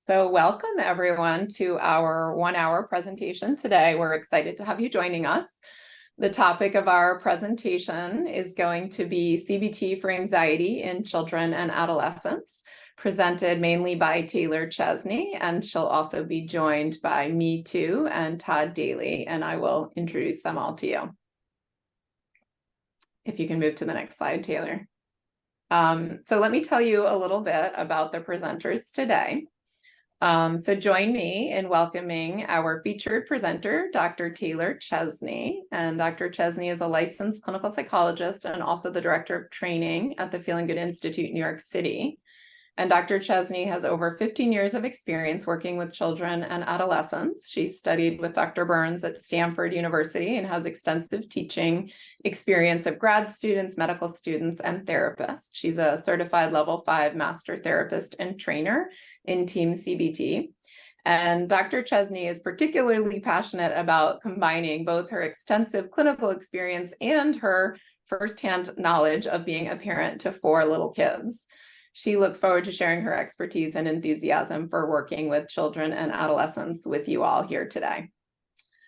So welcome everyone to our 1 hour presentation today. We're excited to have you joining us. The topic of our presentation is going to be CBT for anxiety in children and adolescents, presented mainly by Taylor Chesney, and she'll also be joined by me too and Todd Daly, and I will introduce them all to you. If you can move to the next slide, Taylor. So let me tell you a little bit about the presenters today. So join me in welcoming our featured presenter, Dr. Taylor Chesney. And Dr. Chesney is a licensed clinical psychologist and also the director of training at the Feeling Good Institute, New York City. And Dr. Chesney has over 15 years of experience working with children and adolescents. She studied with Dr. Burns at Stanford University and has extensive teaching experience of grad students, medical students, and therapists. She's a certified level 5 master therapist and trainer in Team CBT. And Dr. Chesney is particularly passionate about combining both her extensive clinical experience and her firsthand knowledge of being a parent to 4 little kids. She looks forward to sharing her expertise and enthusiasm for working with children and adolescents with you all here today.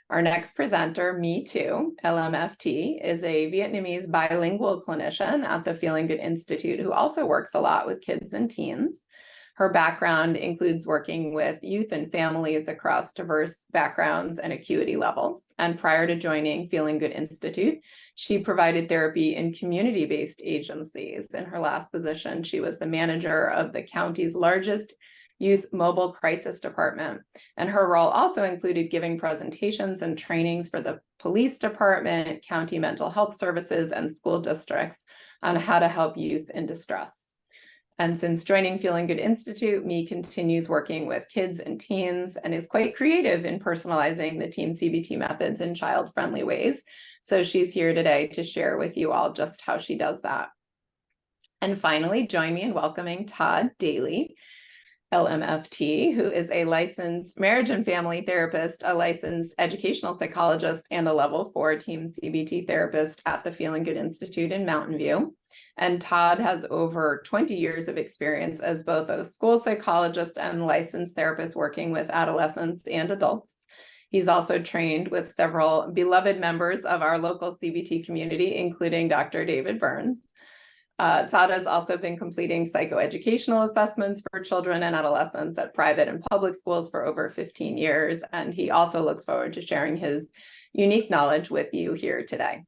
Our next presenter, Me Too, LMFT, is a Vietnamese bilingual clinician at the Feeling Good Institute who also works a lot with kids and teens. Her background includes working with youth and families across diverse backgrounds and acuity levels. And prior to joining Feeling Good Institute, she provided therapy in community-based agencies. In her last position, she was the manager of the county's largest youth mobile crisis department. And her role also included giving presentations and trainings for the police department, county mental health services, and school districts on how to help youth in distress. And since joining Feeling Good Institute, Me continues working with kids and teens and is quite creative in personalizing the Team CBT methods in child-friendly ways. So she's here today to share with you all just how she does that. And finally, join me in welcoming Todd Daly, LMFT, who is a licensed marriage and family therapist, a licensed educational psychologist, and a level 4 Team CBT therapist at the Feeling Good Institute in Mountain View. And Todd has over 20 years of experience as both a school psychologist and licensed therapist working with adolescents and adults. He's also trained with several beloved members of our local CBT community, including Dr. David Burns. Todd has also been completing psychoeducational assessments for children and adolescents at private and public schools for over 15 years, and he also looks forward to sharing his unique knowledge with you here today.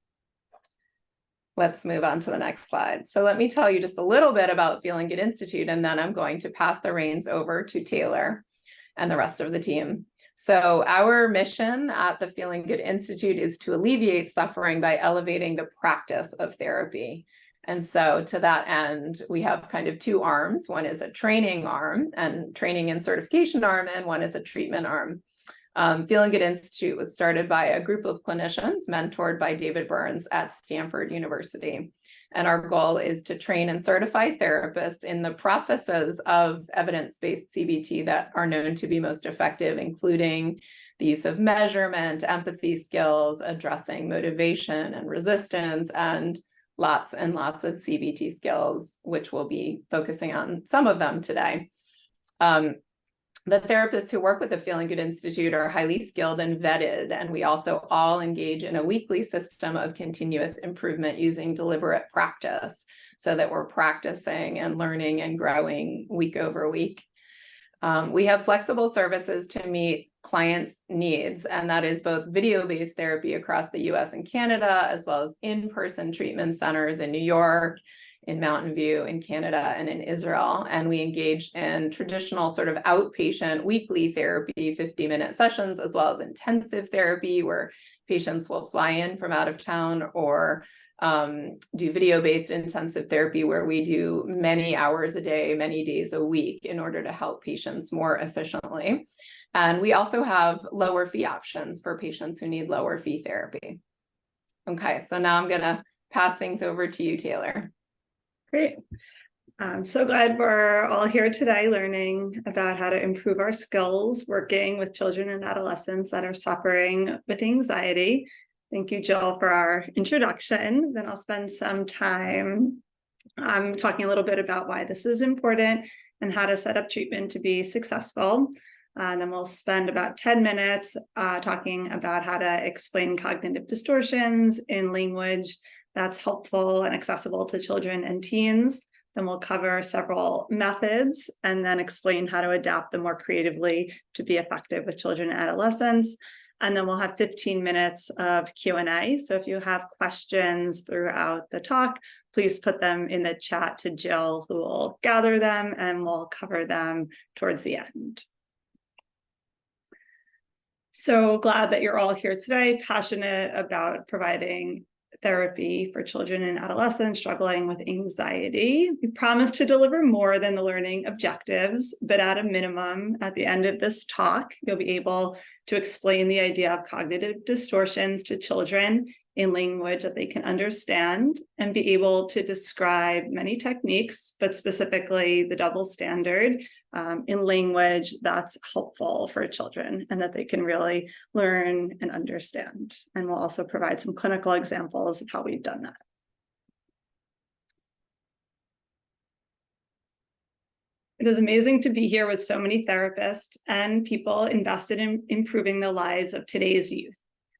Let's move on to the next slide. So let me tell you just a little bit about Feeling Good Institute, and then I'm going to pass the reins over to Taylor and the rest of the team. So our mission at the Feeling Good Institute is to alleviate suffering by elevating the practice of therapy. And so to that end, we have kind of 2 arms. One is a training arm and training and certification arm, and one is a treatment arm. Feeling Good Institute was started by a group of clinicians mentored by David Burns at Stanford University. And our goal is to train and certify therapists in the processes of evidence-based CBT that are known to be most effective, including the use of measurement, empathy skills, addressing motivation and resistance, and lots of CBT skills, which we'll be focusing on some of them today. The therapists who work with the Feeling Good Institute are highly skilled and vetted, and we also all engage in a weekly system of continuous improvement using deliberate practice so that we're practicing and learning and growing week over week. We have flexible services to meet clients' needs, and that is both video-based therapy across the US and Canada, as well as in-person treatment centers in New York, in Mountain View, in Canada, and in Israel. And we engage in traditional sort of outpatient weekly therapy, 50-minute sessions, as well as intensive therapy where patients will fly in from out of town, or do video-based intensive therapy where we do many hours a day, many days a week in order to help patients more efficiently. And we also have lower fee options for patients who need lower fee therapy. Okay, so now I'm gonna pass things over to you, Taylor. Great. I'm so glad we're all here today learning about how to improve our skills working with children and adolescents that are suffering with anxiety. Thank you, Jill, for our introduction. Then I'll spend some time talking a little bit about why this is important and how to set up treatment to be successful. And then we'll spend about 10 minutes talking about how to explain cognitive distortions in language that's helpful and accessible to children and teens. Then we'll cover several methods and then explain how to adapt them more creatively to be effective with children and adolescents. And then we'll have 15 minutes of Q&A. So if you have questions throughout the talk, please put them in the chat to Jill, who will gather them, and we'll cover them towards the end. So glad that you're all here today, passionate about providing therapy for children and adolescents struggling with anxiety. We promise to deliver more than the learning objectives, but at a minimum, at the end of this talk, you'll be able to explain the idea of cognitive distortions to children in language that they can understand and be able to describe many techniques, but specifically the double standard in language that's helpful for children and that they can really learn and understand. And we'll also provide some clinical examples of how we've done that. It is amazing to be here with so many therapists and people invested in improving the lives of today's youth.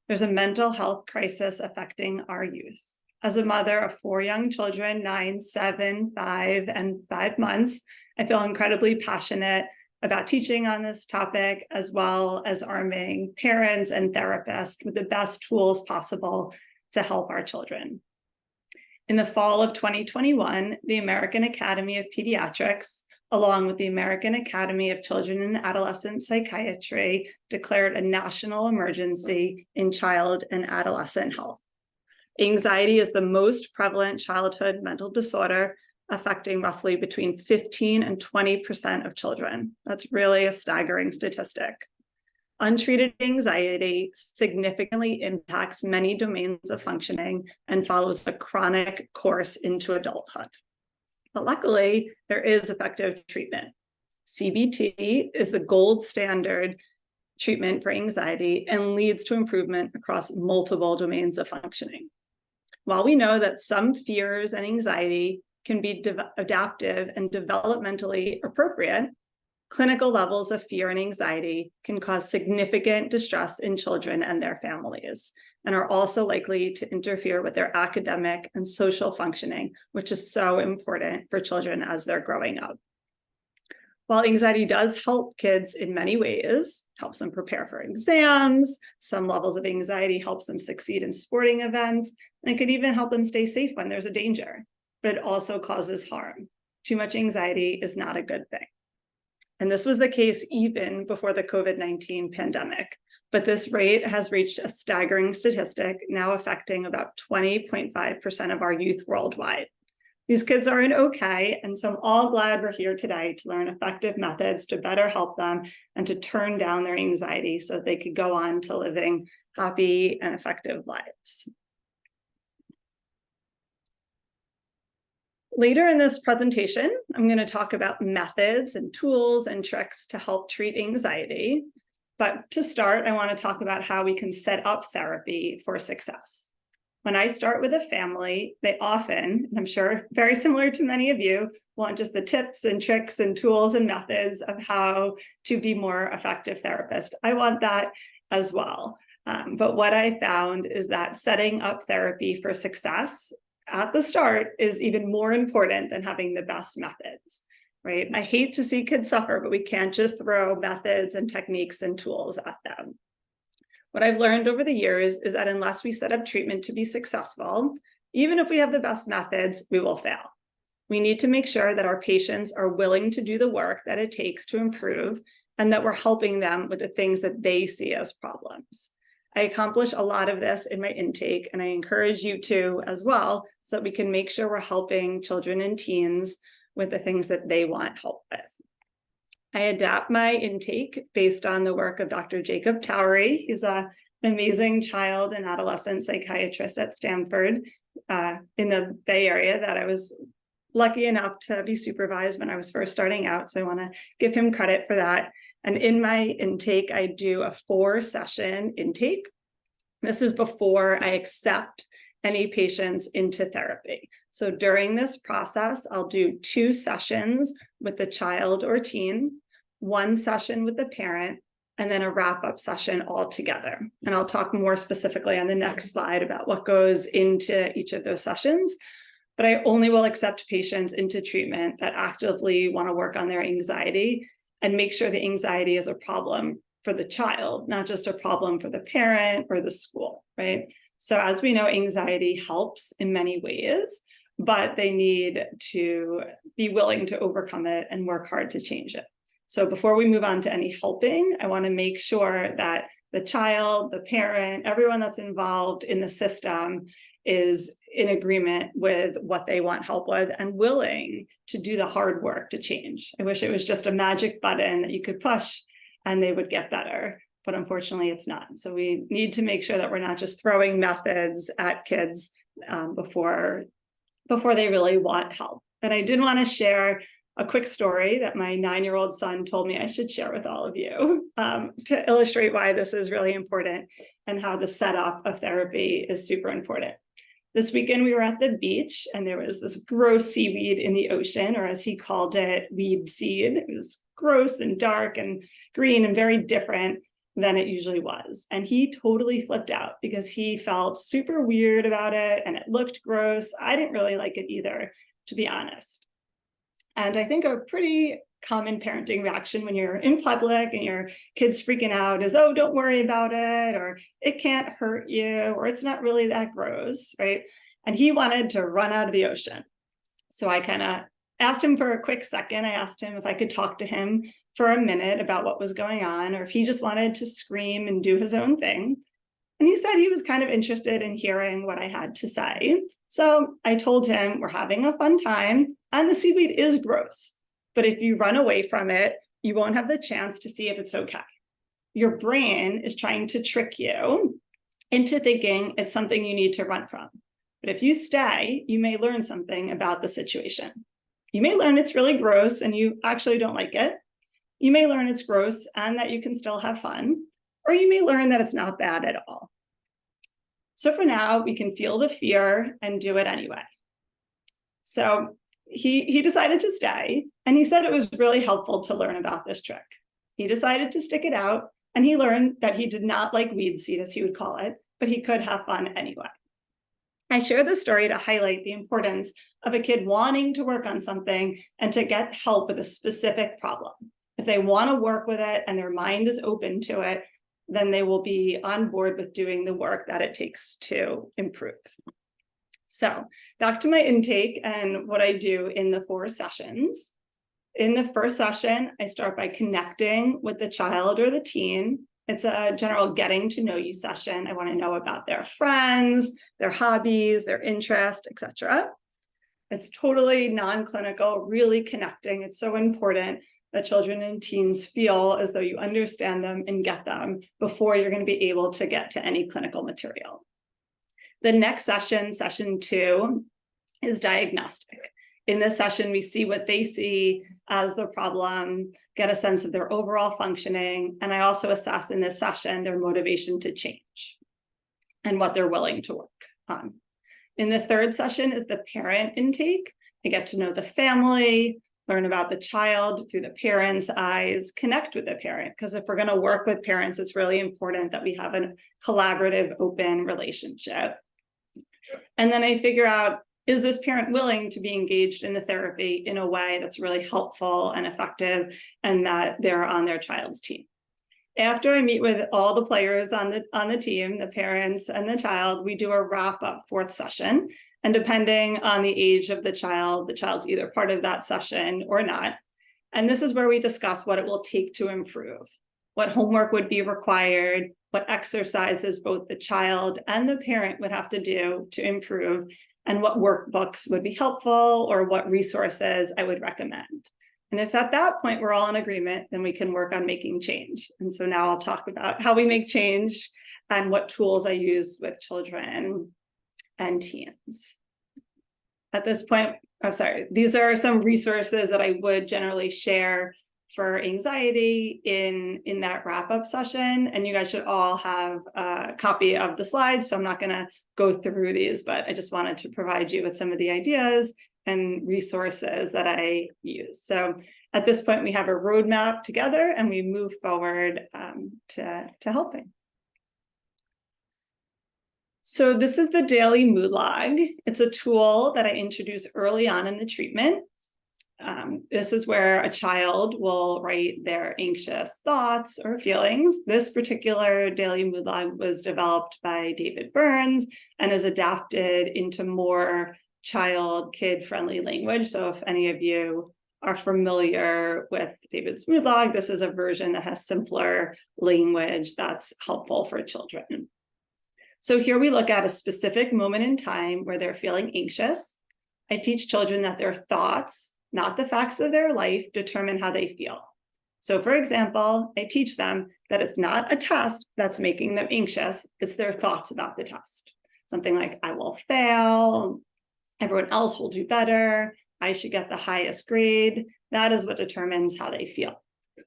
There's a mental health crisis affecting our youth. As a mother of 4 young children, 9, 7, 5, and 5 months, I feel incredibly passionate about teaching on this topic, as well as arming parents and therapists with the best tools possible to help our children. In the fall of 2021, the American Academy of Pediatrics, along with the American Academy of Children and Adolescent Psychiatry, declared a national emergency in child and adolescent health. Anxiety is the most prevalent childhood mental disorder, affecting roughly between 15 and 20% of children. That's really a staggering statistic. Untreated anxiety significantly impacts many domains of functioning and follows a chronic course into adulthood. But luckily, there is effective treatment. CBT is the gold standard treatment for anxiety and leads to improvement across multiple domains of functioning. While we know that some fears and anxiety can be adaptive and developmentally appropriate, clinical levels of fear and anxiety can cause significant distress in children and their families, and are also likely to interfere with their academic and social functioning, which is so important for children as they're growing up. While anxiety does help kids in many ways, helps them prepare for exams, some levels of anxiety helps them succeed in sporting events, and it could even help them stay safe when there's a danger, but it also causes harm. Too much anxiety is not a good thing. And this was the case even before the COVID-19 pandemic. But this rate has reached a staggering statistic, now affecting about 20.5% of our youth worldwide. These kids are in okay, and so I'm all glad we're here today to learn effective methods to better help them and to turn down their anxiety so that they could go on to living happy and effective lives. Later in this presentation, I'm going to talk about methods and tools and tricks to help treat anxiety. But to start, I want to talk about how we can set up therapy for success. When I start with a family, they often, and I'm sure very similar to many of you, want just the tips and tricks and tools and methods of how to be more effective therapist. I want that as well. But what I found is that setting up therapy for success at the start is even more important than having the best methods, right? I hate to see kids suffer, but we can't just throw methods and techniques and tools at them. What I've learned over the years is that unless we set up treatment to be successful, even if we have the best methods, we will fail. We need to make sure that our patients are willing to do the work that it takes to improve and that we're helping them with the things that they see as problems. I accomplish a lot of this in my intake, and I encourage you to as well, so that we can make sure we're helping children and teens with the things that they want help with. I adapt my intake based on the work of Dr. Jacob Towery. He's an amazing child and adolescent psychiatrist at Stanford in the Bay Area that I was lucky enough to be supervised when I was first starting out. So I want to give him credit for that. And in my intake, I do a 4-session intake. This is before I accept any patients into therapy. So during this process, I'll do 2 sessions with the child or teen, 1 session with the parent, and then a wrap-up session all together. And I'll talk more specifically on the next slide about what goes into each of those sessions. But I only will accept patients into treatment that actively want to work on their anxiety and make sure the anxiety is a problem for the child, not just a problem for the parent or the school, right? So as we know, anxiety helps in many ways, but they need to be willing to overcome it and work hard to change it. So before we move on to any helping, I want to make sure that the child, the parent, everyone that's involved in the system is in agreement with what they want help with and willing to do the hard work to change. I wish it was just a magic button that you could push and they would get better, but unfortunately it's not. So we need to make sure that we're not just throwing methods at kids before they really want help. And I did want to share a quick story that my 9-year-old son told me I should share with all of you to illustrate why this is really important and how the setup of therapy is super important. This weekend, we were at the beach and there was this gross seaweed in the ocean, or as he called it, weed seed. It was gross and dark and green and very different than it usually was. And he totally flipped out because he felt super weird about it and it looked gross. I didn't really like it either, to be honest. And I think a pretty common parenting reaction when you're in public and your kid's freaking out is, oh, don't worry about it, or it can't hurt you, or it's not really that gross, right? And he wanted to run out of the ocean. So I kind of asked him for a quick second. I asked him if I could talk to him for a minute about what was going on, or if he just wanted to scream and do his own thing. And he said he was kind of interested in hearing what I had to say. So I told him we're having a fun time and the seaweed is gross. But if you run away from it, you won't have the chance to see if it's okay. Your brain is trying to trick you into thinking it's something you need to run from. But if you stay, you may learn something about the situation. You may learn it's really gross and you actually don't like it. You may learn it's gross and that you can still have fun, or you may learn that it's not bad at all. So for now, we can feel the fear and do it anyway. So he decided to stay, and he said it was really helpful to learn about this trick. He decided to stick it out, and he learned that he did not like weed seed, as he would call it, but he could have fun anyway. I share this story to highlight the importance of a kid wanting to work on something and to get help with a specific problem. If they want to work with it and their mind is open to it, then they will be on board with doing the work that it takes to improve. So back to my intake and what I do in the 4 sessions. In the first session, I start by connecting with the child or the teen. It's a general getting to know you session. I want to know about their friends, their hobbies, their interests, etc. It's totally non-clinical, really connecting. It's so important that children and teens feel as though you understand them and get them before you're going to be able to get to any clinical material. The next session, session 2, is diagnostic. In this session, we see what they see as the problem, get a sense of their overall functioning, and I also assess in this session their motivation to change and what they're willing to work on. In the third session is the parent intake. I get to know the family, learn about the child through the parent's eyes, connect with the parent, because if we're going to work with parents, it's really important that we have a collaborative, open relationship. And then I figure out, is this parent willing to be engaged in the therapy in a way that's really helpful and effective and that they're on their child's team? After I meet with all the players on the team, the parents and the child, we do a wrap-up 4th session. And depending on the age of the child's either part of that session or not. And this is where we discuss what it will take to improve, what homework would be required, what exercises both the child and the parent would have to do to improve, and what workbooks would be helpful or what resources I would recommend. And if at that point we're all in agreement, then we can work on making change. And so now I'll talk about how we make change and what tools I use with children and teens. At this point, I'm sorry, these are some resources that I would generally share for anxiety in that wrap-up session, and you guys should all have a copy of the slides, so I'm not going to go through these, but I just wanted to provide you with some of the ideas and resources that I use. So at this point, we have a roadmap together, and we move forward to helping. So this is the daily mood log. It's a tool that I introduced early on in the treatment. This is where a child will write their anxious thoughts or feelings. This particular daily mood log was developed by David Burns and is adapted into more kid-friendly language. So if any of you are familiar with David's mood log, this is a version that has simpler language that's helpful for children. So here we look at a specific moment in time where they're feeling anxious. I teach children that their thoughts, not the facts of their life, determine how they feel. So for example, I teach them that it's not a test that's making them anxious, it's their thoughts about the test. Something like, I will fail, everyone else will do better, I should get the highest grade. That is what determines how they feel.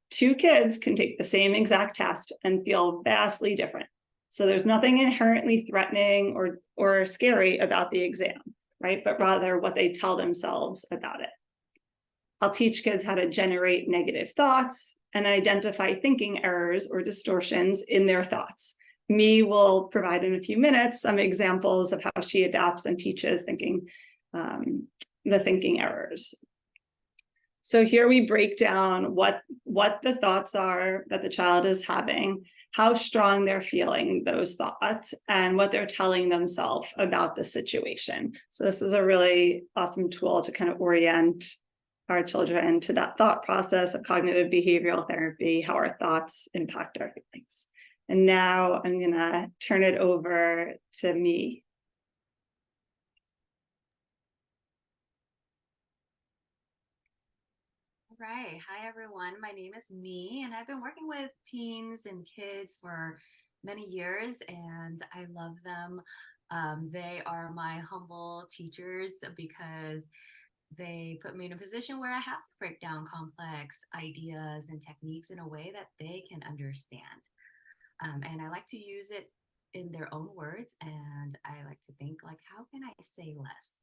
Two kids can take the same exact test and feel vastly different. So there's nothing inherently threatening or scary about the exam, right? But rather what they tell themselves about it. I'll teach kids how to generate negative thoughts and identify thinking errors or distortions in their thoughts. Me will provide in a few minutes some examples of how she adapts and teaches the thinking errors. So here we break down what the thoughts are that the child is having, how strong they're feeling those thoughts, and what they're telling themselves about the situation. So this is a really awesome tool to kind of orient our children to that thought process of cognitive behavioral therapy, how our thoughts impact our feelings. And now I'm going to turn it over to me. Right. Hi, everyone. My name is Me, and I've been working with teens and kids for many years, and I love them. They are my humble teachers because they put me in a position where I have to break down complex ideas and techniques in a way that they can understand. And I like to use it in their own words, and I like to think like, how can I say less?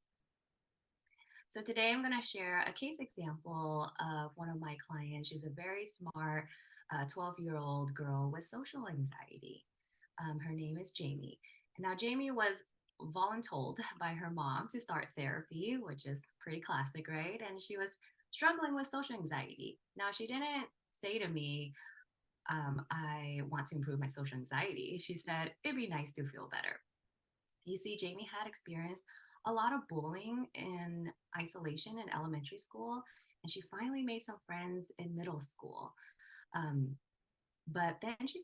So today I'm going to share a case example of one of my clients. She's a very smart 12-year-old girl with social anxiety. Her name is Jamie. Now, Jamie was voluntold by her mom to start therapy, which is pretty classic, right? And she was struggling with social anxiety. Now, she didn't say to me, I want to improve my social anxiety. She said, it'd be nice to feel better. You see, Jamie had experienced a lot of bullying and isolation in elementary school, and she finally made some friends in middle school. But then she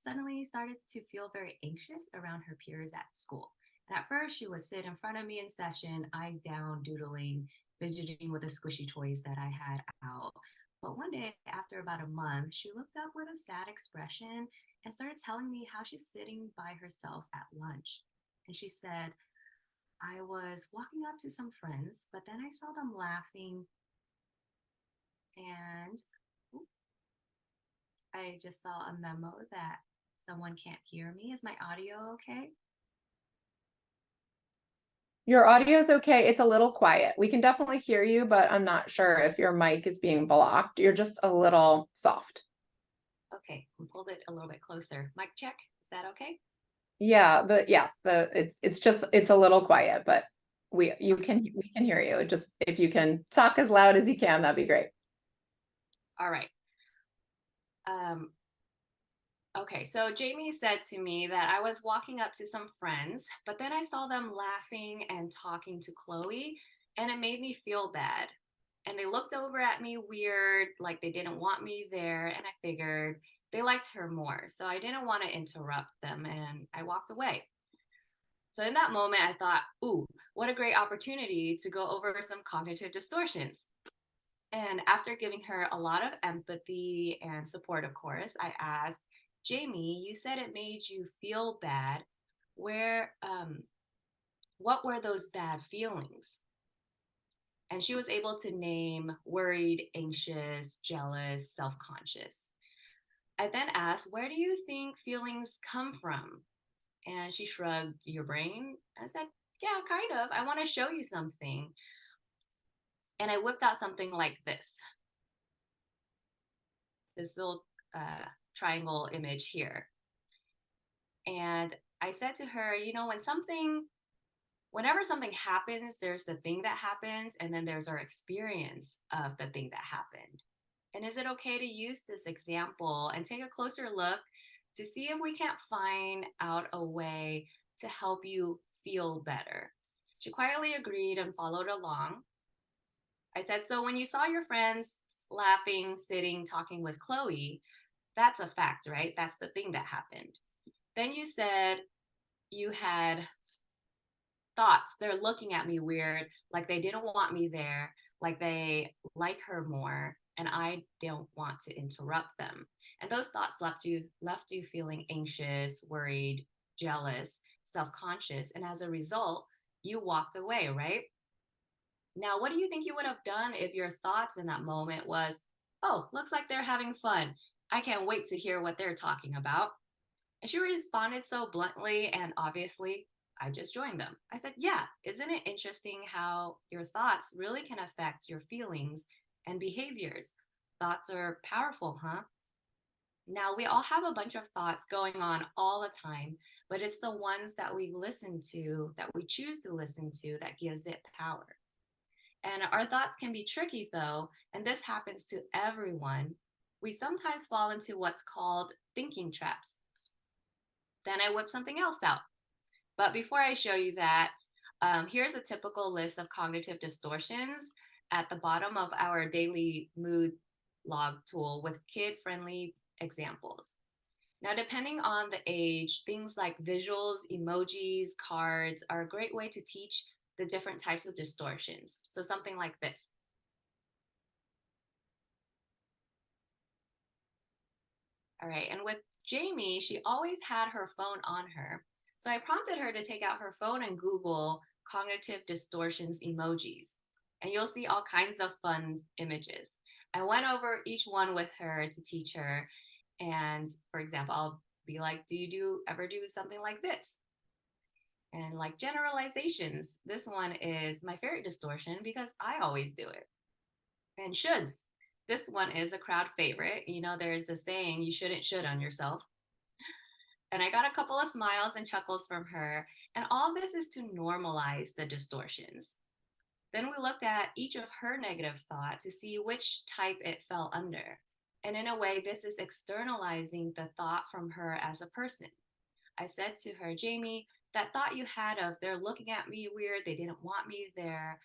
suddenly started to feel very anxious around her peers at school. And at first, she would sit in front of me in session, eyes down, doodling, fidgeting with the squishy toys that I had out. But one day, after about a month, she looked up with a sad expression and started telling me how she's sitting by herself at lunch. And she said, I was walking up to some friends, but then I saw them laughing, and I just saw a memo that someone can't hear me. Is my audio okay? Your audio is okay. It's a little quiet. We can definitely hear you, but I'm not sure if your mic is being blocked. You're just a little soft. Okay, I pulled it a little bit closer. Mic check. Is that okay? Yeah, it's a little quiet, but we can hear you. Just if you can talk as loud as you can, that'd be great. All right. Okay, so Jamie said to me that I was walking up to some friends, but then I saw them laughing and talking to Chloe, and it made me feel bad. And they looked over at me weird, like they didn't want me there, and I figured they liked her more. So I didn't want to interrupt them, and I walked away. So in that moment, I thought, ooh, what a great opportunity to go over some cognitive distortions. And after giving her a lot of empathy and support, of course, I asked, Jamie, you said it made you feel bad. What were those bad feelings? And she was able to name worried, anxious, jealous, self-conscious. I then asked, where do you think feelings come from? And she shrugged, your brain? I said, yeah, kind of. I want to show you something. And I whipped out something like this little triangle image here. And I said to her, you know, whenever something happens, there's the thing that happens, and then there's our experience of the thing that happened. And is it okay to use this example and take a closer look to see if we can't find out a way to help you feel better? She quietly agreed and followed along. I said, so when you saw your friends laughing, sitting, talking with Chloe, that's a fact, right? That's the thing that happened. Then you said you had thoughts. They're looking at me weird, like they didn't want me there, like they like her more, and I don't want to interrupt them. And those thoughts left you feeling anxious, worried, jealous, self-conscious, and as a result, you walked away, right? Now, what do you think you would have done if your thoughts in that moment was, oh, looks like they're having fun. I can't wait to hear what they're talking about. And she responded so bluntly and obviously, I just joined them. I said, yeah, isn't it interesting how your thoughts really can affect your feelings and behaviors? Thoughts are powerful, huh? Now, we all have a bunch of thoughts going on all the time, but it's the ones that we listen to, that we choose to listen to, that gives it power. And our thoughts can be tricky though, and this happens to everyone. We sometimes fall into what's called thinking traps. Then I whip something else out. But before I show you that, here's a typical list of cognitive distortions at the bottom of our daily mood log tool with kid-friendly examples. Now, depending on the age, things like visuals, emojis, cards are a great way to teach the different types of distortions. So something like this. All right, and with Jamie, she always had her phone on her. So I prompted her to take out her phone and Google cognitive distortions emojis. And you'll see all kinds of fun images. I went over each one with her to teach her. And for example, I'll be like, do you ever do something like this? And like generalizations, this one is my favorite distortion because I always do it. And shoulds, this one is a crowd favorite. You know, there's the saying, you shouldn't should on yourself. And I got a couple of smiles and chuckles from her. And all this is to normalize the distortions. Then we looked at each of her negative thoughts to see which type it fell under. And in a way, this is externalizing the thought from her as a person. I said to her, Jamie, that thought you had of they're looking at me weird, they didn't want me there,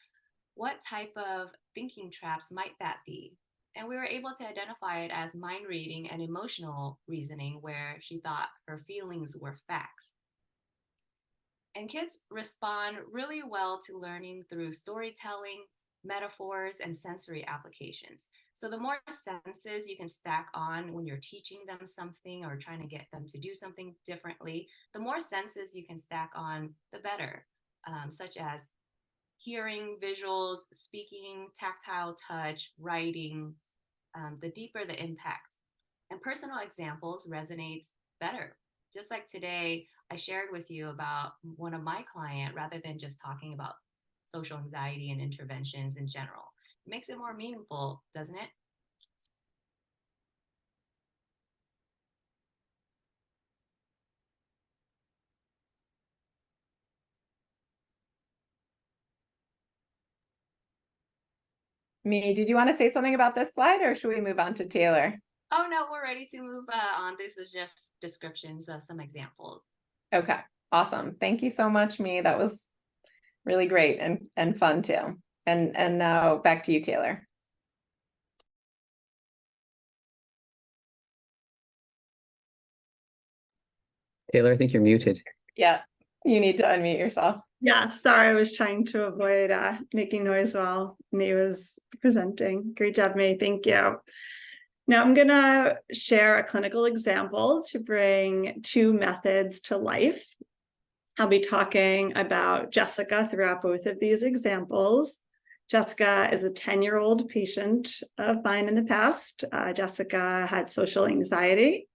what type of thinking traps might that be? And we were able to identify it as mind reading and emotional reasoning, where she thought her feelings were facts. And kids respond really well to learning through storytelling, metaphors, and sensory applications. So the more senses you can stack on when you're teaching them something or trying to get them to do something differently, the more senses you can stack on, the better, such as hearing, visuals, speaking, tactile touch, writing, the deeper the impact. And personal examples resonates better. Just like today, I shared with you about one of my clients rather than just talking about social anxiety and interventions in general. It makes it more meaningful, doesn't it? Me, did you want to say something about this slide or should we move on to Taylor? Oh no, we're ready to move on. This is just descriptions of some examples. Okay, awesome. Thank you so much, Me. That was really great and fun too. And now back to you, Taylor. Taylor, I think you're muted. Yeah, you need to unmute yourself. Yeah, sorry, I was trying to avoid making noise while May was presenting. Great job, May. Thank you. Now I'm going to share a clinical example to bring two methods to life. I'll be talking about Jessica throughout both of these examples. Jessica is a 10-year-old patient of mine in the past. Jessica had social anxiety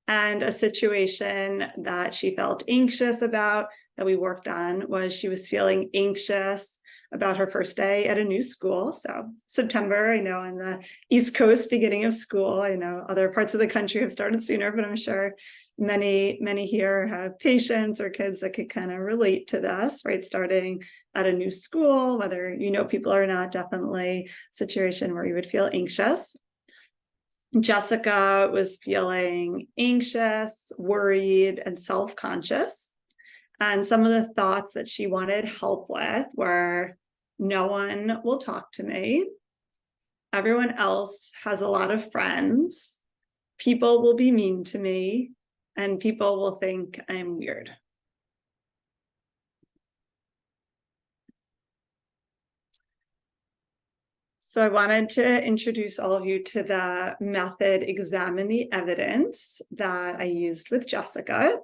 and a situation that she felt anxious about that we worked on was she was feeling anxious about her first day at a new school. So September, I know on the East Coast, beginning of school, I know other parts of the country have started sooner, but I'm sure many here have patients or kids that could kind of relate to this, right? Starting at a new school, whether you know people or not, definitely a situation where you would feel anxious. Jessica was feeling anxious, worried, and self-conscious. And some of the thoughts that she wanted help with were, no one will talk to me. Everyone else has a lot of friends. People will be mean to me, and people will think I'm weird. So I wanted to introduce all of you to the method Examine the Evidence that I used with Jessica.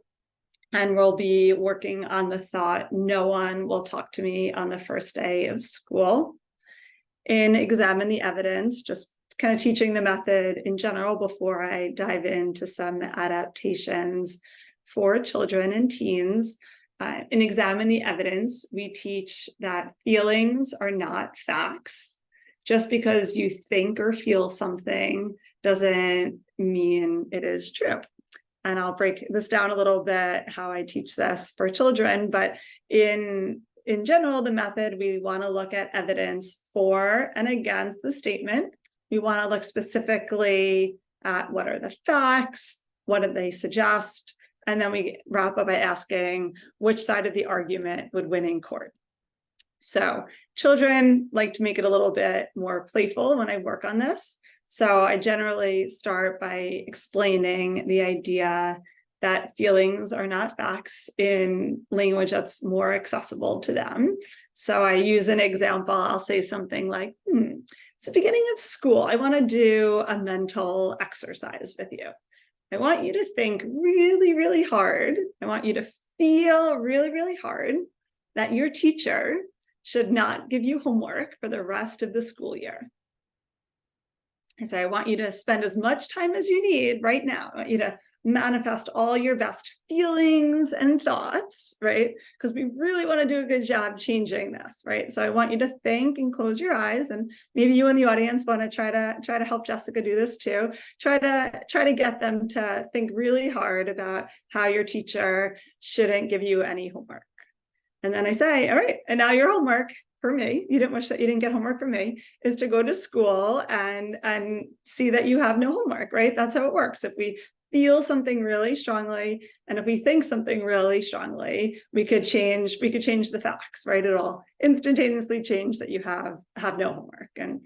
And we'll be working on the thought, no one will talk to me on the first day of school. In Examine the Evidence, just kind of teaching the method in general before I dive into some adaptations for children and teens. In Examine the Evidence, we teach that feelings are not facts. Just because you think or feel something doesn't mean it is true. And I'll break this down a little bit, how I teach this for children, but in general, the method, we want to look at evidence for and against the statement. We want to look specifically at what are the facts, what do they suggest, and then we wrap up by asking which side of the argument would win in court. So children like to make it a little bit more playful when I work on this. So I generally start by explaining the idea that feelings are not facts in language that's more accessible to them. So I use an example. I'll say something like, it's the beginning of school. I want to do a mental exercise with you. I want you to think really, really hard. I want you to feel really, really hard that your teacher should not give you homework for the rest of the school year. I say, I want you to spend as much time as you need right now. I want you to manifest all your best feelings and thoughts, right? Because we really want to do a good job changing this, right? So I want you to think and close your eyes, and maybe you in the audience want to try to help Jessica do this too. Try to get them to think really hard about how your teacher shouldn't give you any homework. And then I say, all right, and now your homework for me, you didn't wish that you didn't get homework from me, is to go to school and see that you have no homework, right? That's how it works. If we feel something really strongly, and if we think something really strongly, we could change the facts, right? It'll instantaneously change that you have no homework. And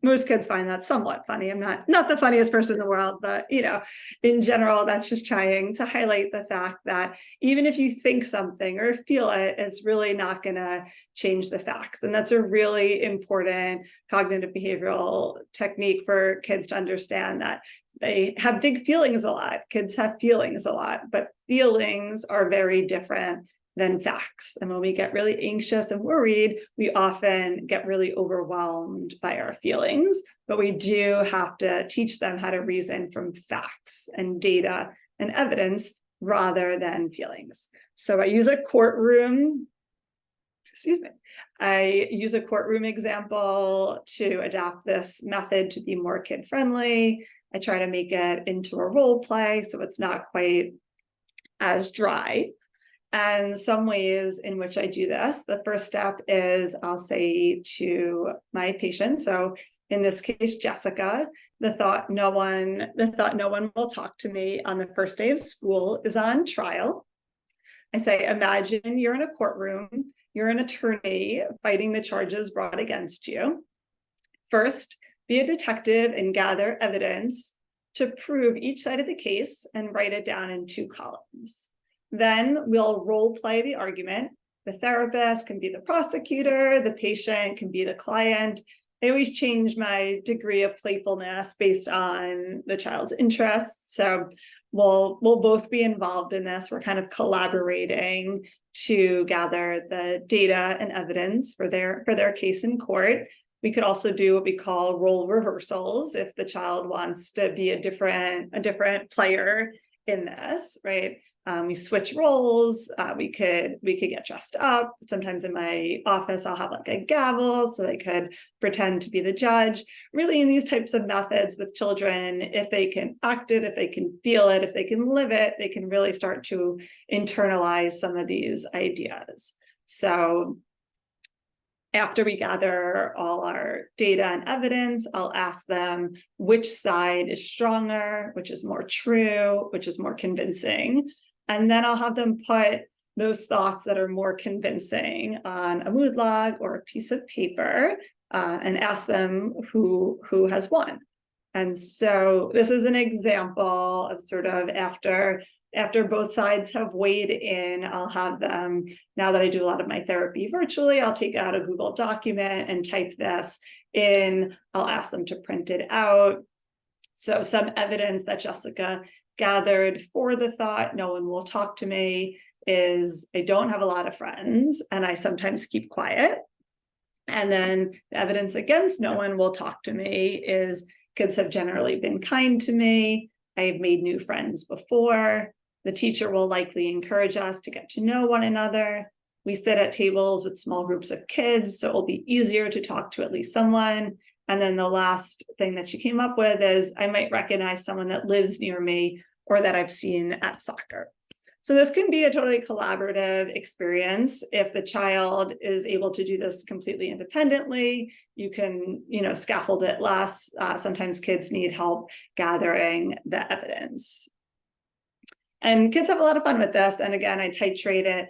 most kids find that somewhat funny. I'm not the funniest person in the world, but in general, that's just trying to highlight the fact that even if you think something or feel it, it's really not going to change the facts. And that's a really important cognitive behavioral technique for kids to understand that they have big feelings a lot. Kids have feelings a lot, but feelings are very different than facts. And when we get really anxious and worried, we often get really overwhelmed by our feelings, but we do have to teach them how to reason from facts and data and evidence rather than feelings. So I use a courtroom example to adapt this method to be more kid-friendly. I try to make it into a role play so it's not quite as dry. And some ways in which I do this, the first step is I'll say to my patient, so in this case, Jessica, the thought no one will talk to me on the first day of school is on trial. I say, imagine you're in a courtroom, you're an attorney fighting the charges brought against you. First, be a detective and gather evidence to prove each side of the case and write it down in 2 columns. Then we'll role play the argument. The therapist can be the prosecutor, the patient can be the client. I always change my degree of playfulness based on the child's interests. So we'll both be involved in this. We're kind of collaborating to gather the data and evidence for their case in court. We could also do what we call role reversals if the child wants to be a different player in this, right? We switch roles. We could get dressed up. Sometimes in my office, I'll have like a gavel so they could pretend to be the judge. Really, in these types of methods with children, if they can act it, if they can feel it, if they can live it, they can really start to internalize some of these ideas. So after we gather all our data and evidence, I'll ask them which side is stronger, which is more true, which is more convincing. And then I'll have them put those thoughts that are more convincing on a mood log or a piece of paper and ask them who has won. And so this is an example of sort of after both sides have weighed in, I'll have them, now that I do a lot of my therapy virtually, I'll take out a Google document and type this in. I'll ask them to print it out. So some evidence that Jessica gathered for the thought, no one will talk to me, is I don't have a lot of friends and I sometimes keep quiet. And then the evidence against no one will talk to me is kids have generally been kind to me. I've made new friends before. The teacher will likely encourage us to get to know one another. We sit at tables with small groups of kids, so it'll be easier to talk to at least someone. And then the last thing that she came up with is I might recognize someone that lives near me or that I've seen at soccer. So this can be a totally collaborative experience. If the child is able to do this completely independently, you can, scaffold it less. Sometimes kids need help gathering the evidence. And kids have a lot of fun with this. And again, I titrate it,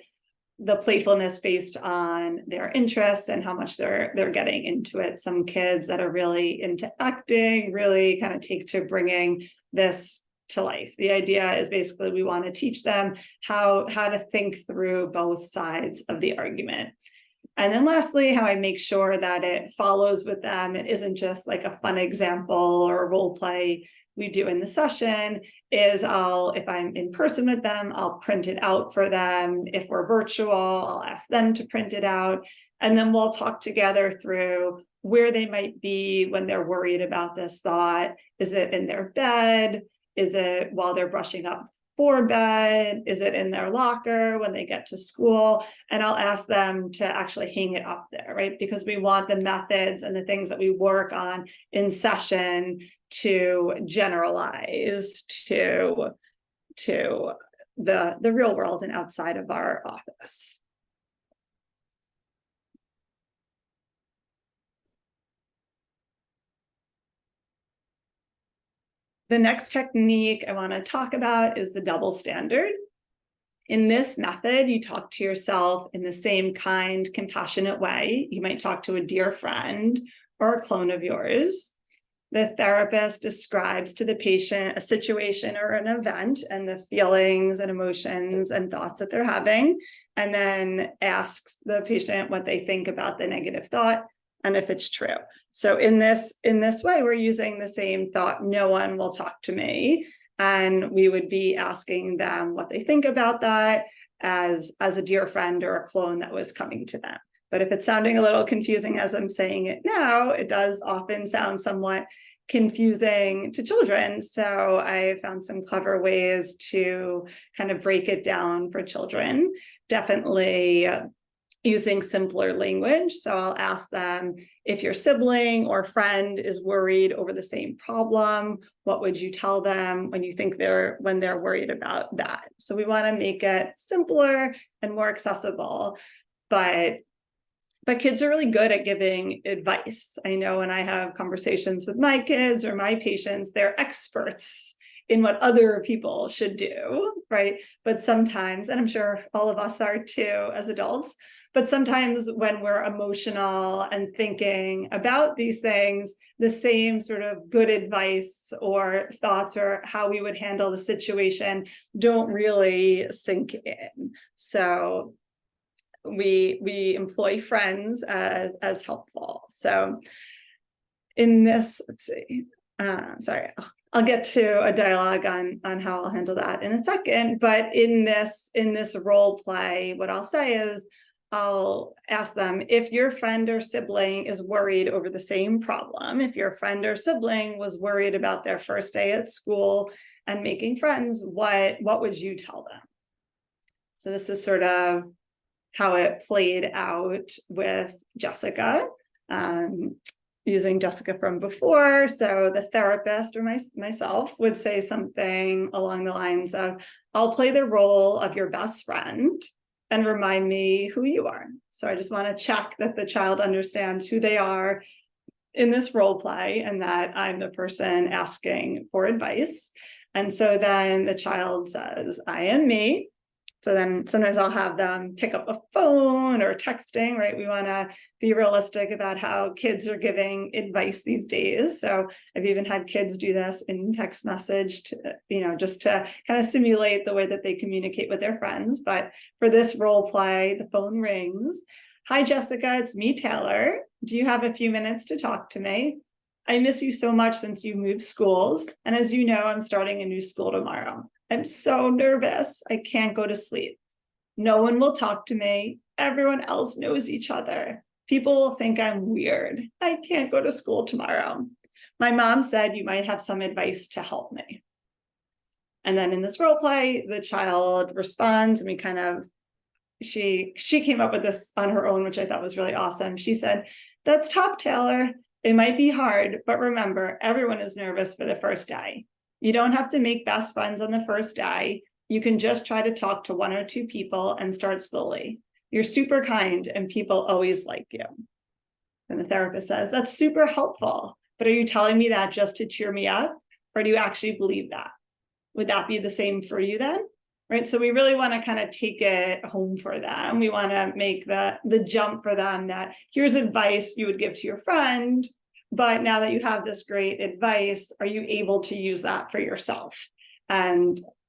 the playfulness based on their interests and how much they're getting into it. Some kids that are really into acting really kind of take to bringing this to life. The idea is basically we want to teach them how to think through both sides of the argument. And then lastly, how I make sure that it follows with them. It isn't just like a fun example or a role play we do in the session is if I'm in person with them, I'll print it out for them. If we're virtual, I'll ask them to print it out. And then we'll talk together through where they might be when they're worried about this thought. Is it in their bed? Is it while they're brushing up for bed? Is it in their locker when they get to school? And I'll ask them to actually hang it up there, right? Because we want the methods and the things that we work on in session to generalize to the real world and outside of our office. The next technique I want to talk about is the double standard. In this method, you talk to yourself in the same kind, compassionate way. You might talk to a dear friend or a clone of yours. The therapist describes to the patient a situation or an event and the feelings and emotions and thoughts that they're having, and then asks the patient what they think about the negative thought and if it's true. So in this way, we're using the same thought, no one will talk to me. And we would be asking them what they think about that as a dear friend or a clone that was coming to them. But if it's sounding a little confusing as I'm saying it now, it does often sound somewhat confusing to children. So I found some clever ways to kind of break it down for children. Definitely using simpler language. So I'll ask them, if your sibling or friend is worried over the same problem, what would you tell them when they're worried about that? So we want to make it simpler and more accessible, but kids are really good at giving advice. I know when I have conversations with my kids or my patients, they're experts in what other people should do, right? But sometimes, and I'm sure all of us are too as adults, but sometimes when we're emotional and thinking about these things, the same sort of good advice or thoughts or how we would handle the situation don't really sink in. So we employ friends as helpful. So in this, let's see, sorry, I'll get to a dialogue on how I'll handle that in a second. But in this role play, what I'll say is I'll ask them, if your friend or sibling is worried over the same problem, if your friend or sibling was worried about their first day at school and making friends, what would you tell them? So this is sort of how it played out with Jessica, using Jessica from before. So the therapist or myself would say something along the lines of, I'll play the role of your best friend and remind me who you are. So I just want to check that the child understands who they are in this role play and that I'm the person asking for advice. And so then the child says, I am me. So then sometimes I'll have them pick up a phone or texting, right? We want to be realistic about how kids are giving advice these days. So I've even had kids do this in text message to, just to kind of simulate the way that they communicate with their friends. But for this role play, the phone rings. Hi, Jessica, it's me, Taylor. Do you have a few minutes to talk to me? I miss you so much since you moved schools. And as you know, I'm starting a new school tomorrow. I'm so nervous. I can't go to sleep. No one will talk to me. Everyone else knows each other. People will think I'm weird. I can't go to school tomorrow. My mom said you might have some advice to help me. And then in this role play, the child responds, and we kind of, she came up with this on her own, which I thought was really awesome. She said, that's tough, Taylor. It might be hard, but remember, everyone is nervous for the first day. You don't have to make best friends on the first day. You can just try to talk to one or two people and start slowly. You're super kind and people always like you. And the therapist says, that's super helpful, but are you telling me that just to cheer me up? Or do you actually believe that? Would that be the same for you then? Right, so we really want to kind of take it home for them. We want to make the jump for them that here's advice you would give to your friend, but now that you have this great advice, are you able to use that for yourself?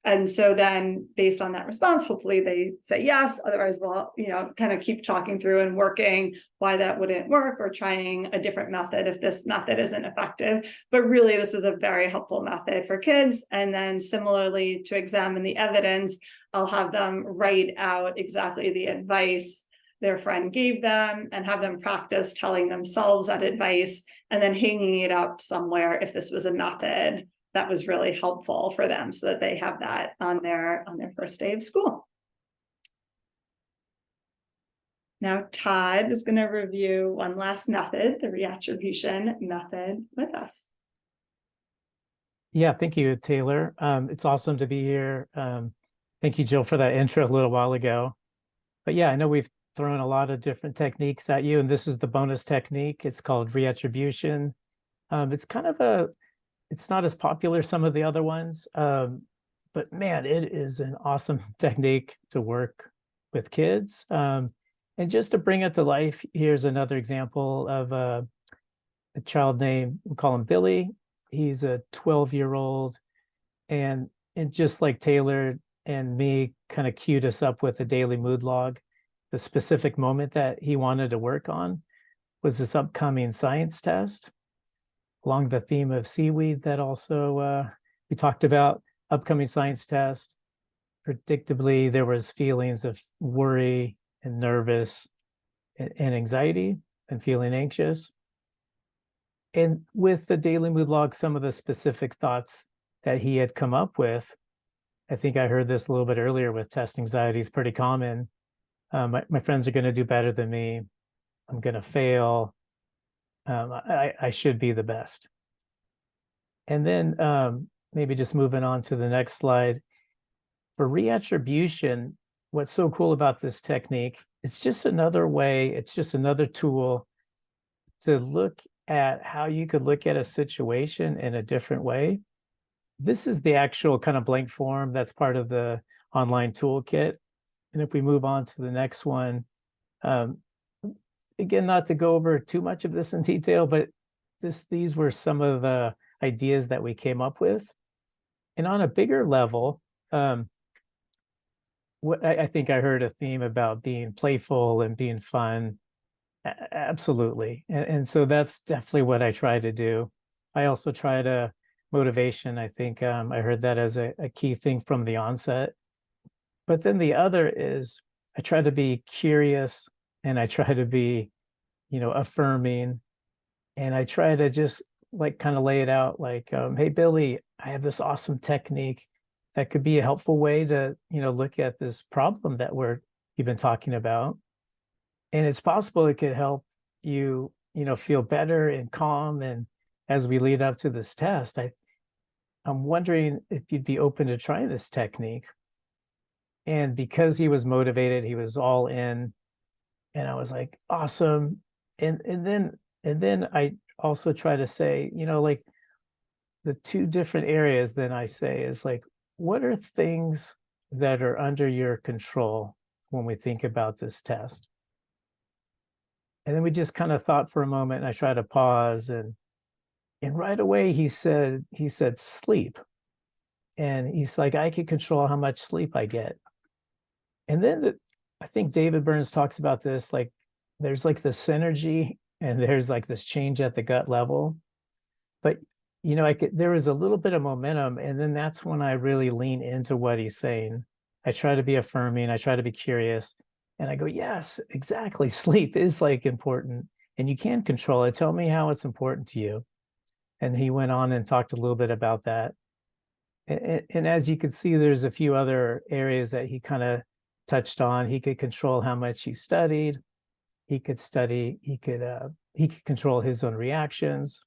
And so then based on that response, hopefully they say yes. Otherwise, we'll, kind of keep talking through and working why that wouldn't work or trying a different method if this method isn't effective. But really, this is a very helpful method for kids. And then similarly, to examine the evidence, I'll have them write out exactly the advice their friend gave them and have them practice telling themselves that advice and then hanging it up somewhere if this was a method that was really helpful for them so that they have that on their first day of school. Now, Todd is going to review one last method, the reattribution method, with us. Yeah, thank you, Taylor. It's awesome to be here. Thank you, Jill, for that intro a little while ago. But yeah, I know we've thrown a lot of different techniques at you, and this is the bonus technique. It's called reattribution. It's not as popular as some of the other ones, but man, it is an awesome technique to work with kids. And just to bring it to life, here's another example of a child named, we'll call him Billy. He's a 12-year-old, and just like Taylor and me kind of cued us up with a daily mood log, the specific moment that he wanted to work on was this upcoming science test. Along the theme of seaweed that also we talked about, upcoming science test. Predictably, there was feelings of worry and nervous and anxiety and feeling anxious. And with the daily mood log, some of the specific thoughts that he had come up with, I think I heard this a little bit earlier with test anxiety is pretty common. My friends are going to do better than me. I'm going to fail. I should be the best. And then maybe just moving on to the next slide. For reattribution, what's so cool about this technique, it's just another way, it's just another tool to look at how you could look at a situation in a different way. This is the actual kind of blank form that's part of the online toolkit. And if we move on to the next one, again, not to go over too much of this in detail, but these were some of the ideas that we came up with. And on a bigger level, what I think I heard a theme about being playful and being fun. Absolutely. And so that's definitely what I try to do. I also try to motivation. I think I heard that as a key thing from the onset. But then the other is I try to be curious and I try to be, affirming. And I try to just like kind of lay it out like, hey, Billy, I have this awesome technique that could be a helpful way to, look at this problem that you've been talking about. And it's possible it could help you, feel better and calm. And as we lead up to this test, I'm wondering if you'd be open to trying this technique. And because he was motivated, he was all in. And I was like, awesome. And then I also try to say, like the two different areas then I say is like, what are things that are under your control when we think about this test? And then we just kind of thought for a moment and I tried to pause and right away he said sleep. And he's like, I can control how much sleep I get. And then I think David Burns talks about this, like there's like the synergy and there's like this change at the gut level. But there was a little bit of momentum, and then that's when I really lean into what he's saying. I try to be affirming, I try to be curious, and I go, yes, exactly. Sleep is like important, and you can control it. Tell me how it's important to you. And he went on and talked a little bit about that. And as you can see, there's a few other areas that he kind of touched on. He could control how much he studied. He could control his own reactions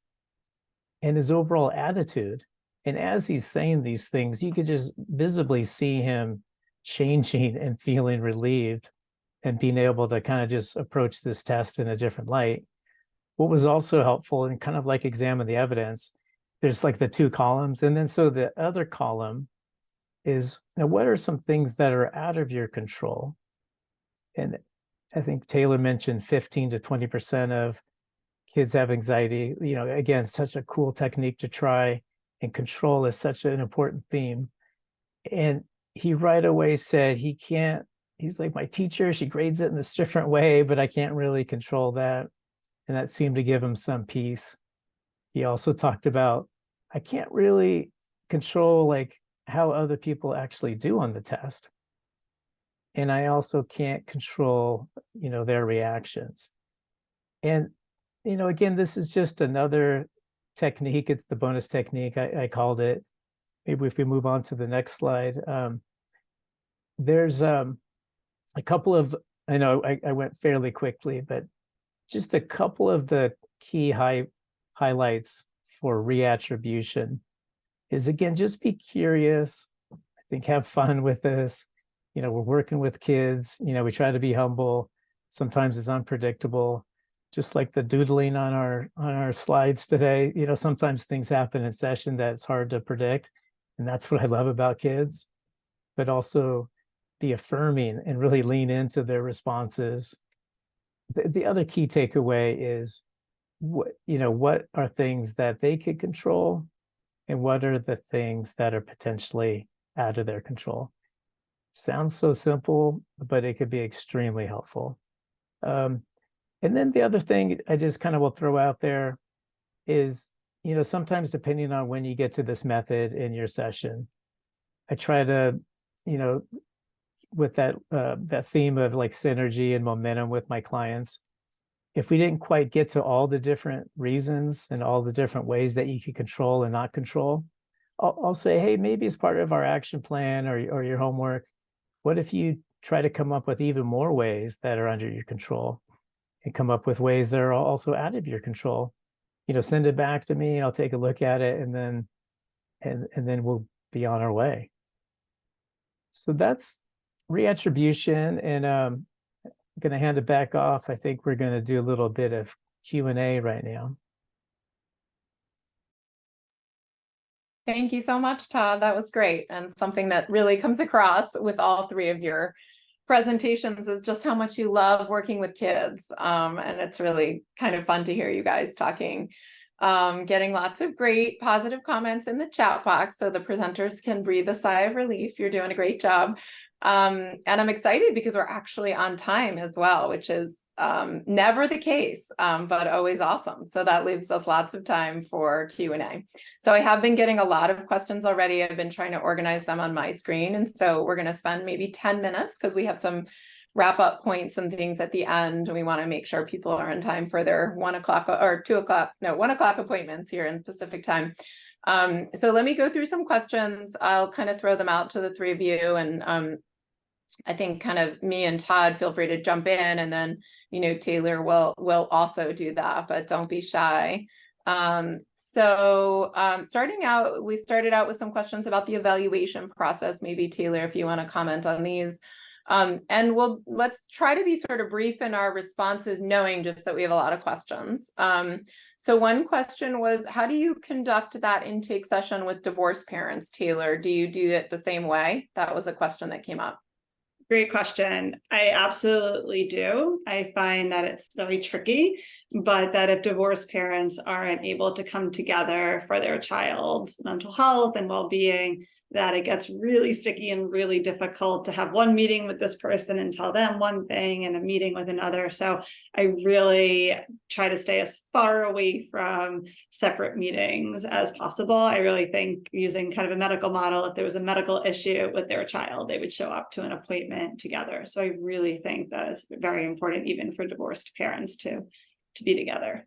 and his overall attitude. And as he's saying these things, you could just visibly see him changing and feeling relieved and being able to kind of just approach this test in a different light. What was also helpful and kind of like examine the evidence, there's like the two columns. And then so the other column is, what are some things that are out of your control? And I think Taylor mentioned 15 to 20% of kids have anxiety. Again, such a cool technique to try, and control is such an important theme. And he right away said he's like, my teacher, she grades it in this different way, but I can't really control that. And that seemed to give him some peace. He also talked about, I can't really control like how other people actually do on the test. And I also can't control, their reactions. And, again, this is just another technique. It's the bonus technique, I called it. Maybe if we move on to the next slide, there's a couple of, I know I went fairly quickly, but just a couple of the key highlights for reattribution is, again, just be curious. I think have fun with this. We're working with kids, we try to be humble. Sometimes it's unpredictable, just like the doodling on our slides today. Sometimes things happen in session that's hard to predict. And that's what I love about kids, but also be affirming and really lean into their responses. The other key takeaway is what are things that they could control and what are the things that are potentially out of their control. Sounds so simple, but it could be extremely helpful. And then the other thing I just kind of will throw out there is, sometimes depending on when you get to this method in your session, I try to, with that theme of like synergy and momentum with my clients, if we didn't quite get to all the different reasons and all the different ways that you can control and not control, I'll say, hey, maybe as part of our action plan or your homework, what if you try to come up with even more ways that are under your control and come up with ways that are also out of your control? Send it back to me. I'll take a look at it, and then we'll be on our way. So that's reattribution, and I'm going to hand it back off. I think we're going to do a little bit of Q&A right now. Thank you so much, Todd. That was great. And something that really comes across with all three of your presentations is just how much you love working with kids. And it's really kind of fun to hear you guys talking Getting lots of great positive comments in the chat box so the presenters can breathe a sigh of relief. You're doing a great job. And I'm excited because we're actually on time as well, which is never the case, but always awesome. So that leaves us lots of time for Q&A. So I have been getting a lot of questions already. I've been trying to organize them on my screen. And so we're going to spend maybe 10 minutes because we have some wrap up points and things at the end. We want to make sure people are in time for their 1 o'clock or 2 o'clock, no, 1 o'clock appointments here in Pacific time. So let me go through some questions. I'll kind of throw them out to the three of you. And I think kind of me and Todd, feel free to jump in, and then, you know, Taylor will also do that, but don't be shy. Starting out, we started out with some questions about the evaluation process. Maybe Taylor, if you want to comment on these. And let's try to be sort of brief in our responses, knowing just that we have a lot of questions. So one question was, how do you conduct that intake session with divorced parents, Taylor? Do you do it the same way? That was a question that came up. Great question. I absolutely do. I find that it's very tricky, but that if divorced parents aren't able to come together for their child's mental health and well-being, that it gets really sticky and really difficult to have one meeting with this person and tell them one thing and a meeting with another. So I really try to stay as far away from separate meetings as possible. I really think, using kind of a medical model, if there was a medical issue with their child, they would show up to an appointment together. So I really think that it's very important, even for divorced parents, to be together.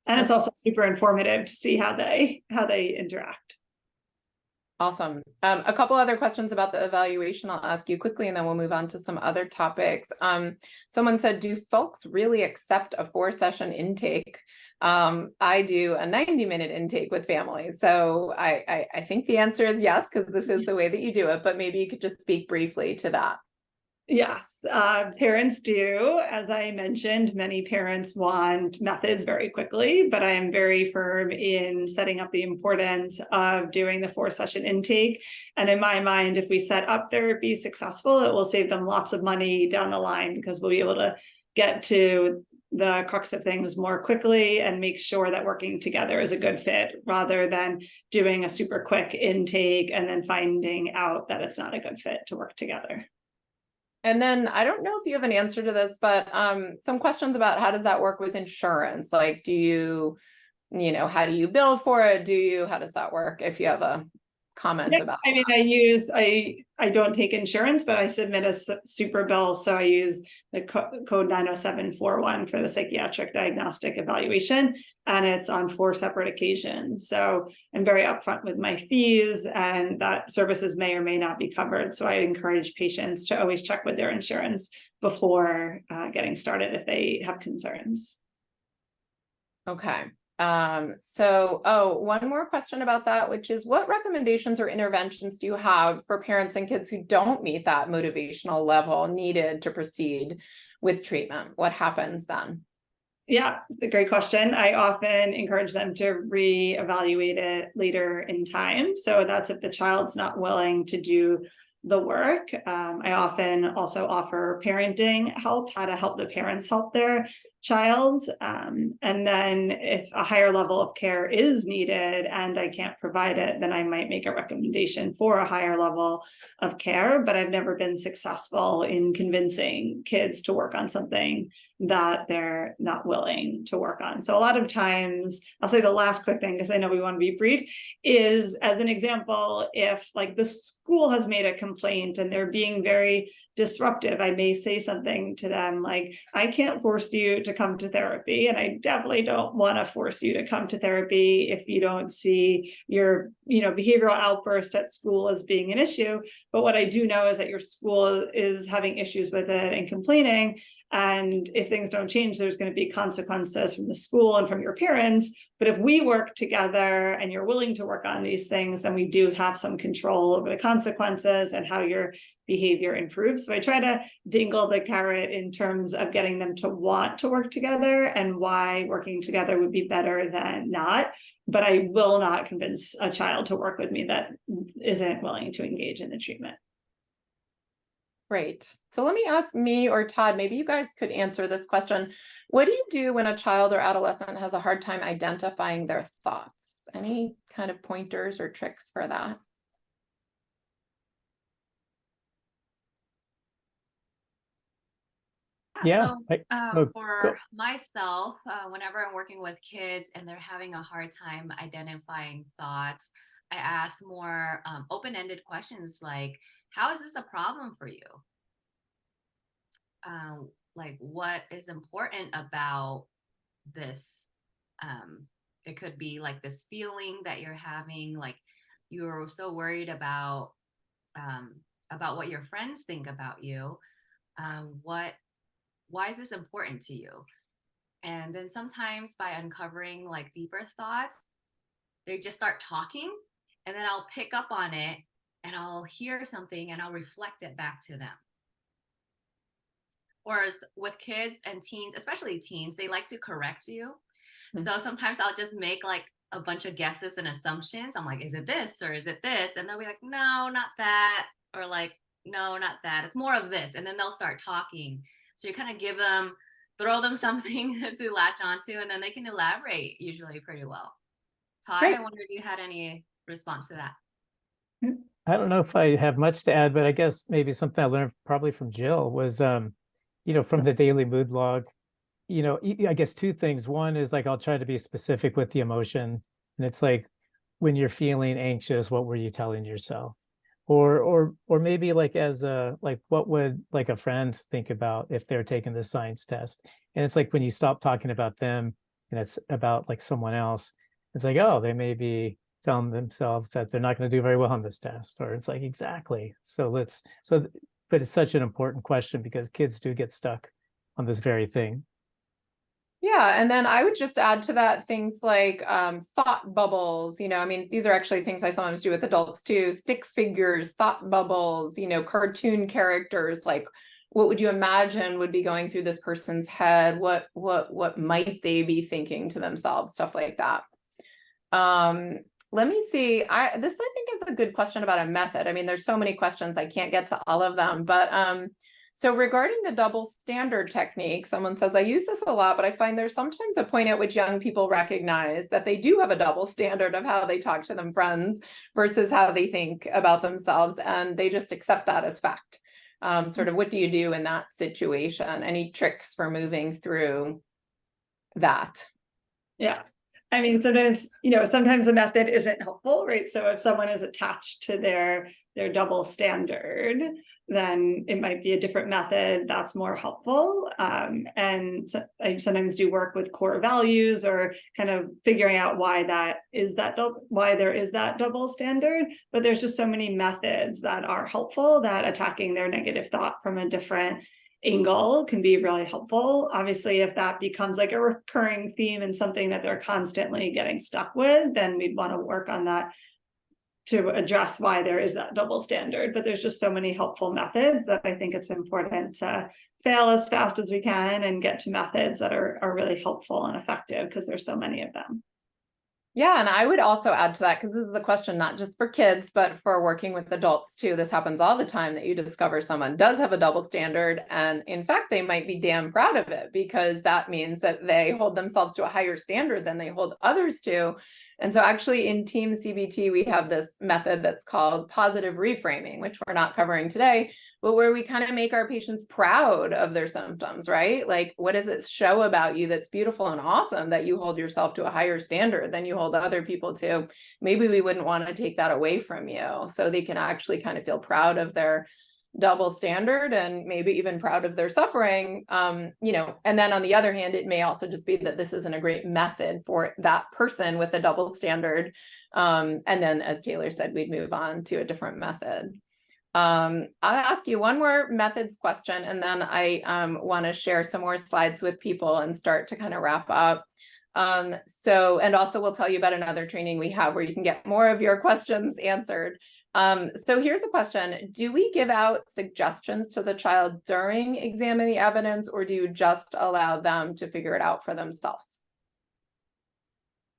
And it's also super informative to see how they interact. Awesome. A couple other questions about the evaluation I'll ask you quickly, and then we'll move on to some other topics. Someone said, do folks really accept a 4-session intake? I do a 90-minute intake with families. So I think the answer is yes, because this is the way that you do it, but maybe you could just speak briefly to that. Yes, parents do. As I mentioned, many parents want methods very quickly, but I am very firm in setting up the importance of doing the 4-session intake. And in my mind, if we set up therapy successful, it will save them lots of money down the line, because we'll be able to get to the crux of things more quickly and make sure that working together is a good fit, rather than doing a super quick intake and then finding out that it's not a good fit to work together. And then I don't know if you have an answer to this, but some questions about how does that work with insurance? Like, do you how do you bill for it? How does that work? If you have a comment about I mean, I don't take insurance, but I submit a super bill. So I use the code 90741 for the psychiatric diagnostic evaluation, and it's on 4 separate occasions. So I'm very upfront with my fees, and that services may or may not be covered. So I encourage patients to always check with their insurance before getting started if they have concerns. Okay. One more question about that, which is, what recommendations or interventions do you have for parents and kids who don't meet that motivational level needed to proceed with treatment? What happens then? Yeah, it's a great question. I often encourage them to reevaluate it later in time. So that's if the child's not willing to do the work. I often also offer parenting help, how to help the parents help their child. And then if a higher level of care is needed and I can't provide it, then I might make a recommendation for a higher level of care. But I've never been successful in convincing kids to work on something that they're not willing to work on. So a lot of times, I'll say the last quick thing, because I know we want to be brief, is, as an example, if like the school has made a complaint and they're being very disruptive, I may say something to them like, I can't force you to come to therapy, and I definitely don't want to force you to come to therapy if you don't see your behavioral outburst at school as being an issue. But what I do know is that your school is having issues with it and complaining. And if things don't change, there's going to be consequences from the school and from your parents. But if we work together and you're willing to work on these things, then we do have some control over the consequences and how your behavior improves. So I try to dangle the carrot in terms of getting them to want to work together and why working together would be better than not. But I will not convince a child to work with me that isn't willing to engage in the treatment. Great. So let me ask me or Todd, maybe you guys could answer this question. What do you do when a child or adolescent has a hard time identifying their thoughts? Any kind of pointers or tricks for that? Yeah. Oh, For myself, whenever I'm working with kids and they're having a hard time identifying thoughts, I ask more open-ended questions like, how is this a problem for you? Like, what is important about this? It could be like this feeling that you're having, like you're so worried about what your friends think about you. Why is this important to you? And then sometimes by uncovering like deeper thoughts, they just start talking, and then I'll pick up on it and I'll hear something and I'll reflect it back to them. Whereas with kids and teens, especially teens, they like to correct you. So sometimes I'll just make like a bunch of guesses and assumptions. I'm like, is it this or is it this? And they'll be like, no, not that. Or like, no, not that. It's more of this. And then they'll start talking. So you kind of throw them something to latch onto, and then they can elaborate usually pretty well. Todd, Great. I wonder if you had any response to that. I don't know if I have much to add, but I guess maybe something I learned probably from Jill was, from the daily mood log, I guess two things. One is like, I'll try to be specific with the emotion. And it's like, when you're feeling anxious, what were you telling yourself? Or maybe like what would like a friend think about if they're taking the science test? And it's like, when you stop talking about them and it's about like someone else, it's like, oh, they may be telling themselves that they're not going to do very well on this test. Or it's like, exactly. But it's such an important question because kids do get stuck on this very thing. Yeah, and then I would just add to that things like thought bubbles. I mean, these are actually things I sometimes do with adults too. Stick figures, thought bubbles, cartoon characters. Like, what would you imagine would be going through this person's head? What might they be thinking to themselves? Stuff like that. Let me see. This I think is a good question about a method. I mean, there's so many questions, I can't get to all of them, but so regarding the double standard technique, someone says, I use this a lot, but I find there's sometimes a point at which young people recognize that they do have a double standard of how they talk to them friends versus how they think about themselves, and they just accept that as fact. Sort of, what do you do in that situation? Any tricks for moving through that? Yeah. I mean, sometimes a method isn't helpful, right? So if someone is attached to their double standard, then it might be a different method that's more helpful. And so I sometimes do work with core values or kind of figuring out why there is that double standard. But there's just so many methods that are helpful that attacking their negative thought from a different angle can be really helpful. Obviously, if that becomes like a recurring theme and something that they're constantly getting stuck with, then we'd want to work on that to address why there is that double standard. But there's just so many helpful methods that I think it's important to fail as fast as we can and get to methods that are really helpful and effective, because there's so many of them. Yeah, and I would also add to that, because this is the question not just for kids, but for working with adults too. This happens all the time, that you discover someone does have a double standard, and in fact, they might be damn proud of it, because that means that they hold themselves to a higher standard than they hold others to. And so actually in Team CBT, we have this method that's called positive reframing, which we're not covering today, but where we kind of make our patients proud of their symptoms, right? Like, what does it show about you that's beautiful and awesome that you hold yourself to a higher standard than you hold other people to? Maybe we wouldn't want to take that away from you. So they can actually kind of feel proud of their double standard and maybe even proud of their suffering, and then on the other hand, it may also just be that this isn't a great method for that person with a double standard. And then, as Taylor said, we'd move on to a different method. I'll ask you one more methods question, and then I want to share some more slides with people and start to kind of wrap up. And also we'll tell you about another training we have where you can get more of your questions answered. So here's a question. Do we give out suggestions to the child during examining the evidence, or do you just allow them to figure it out for themselves?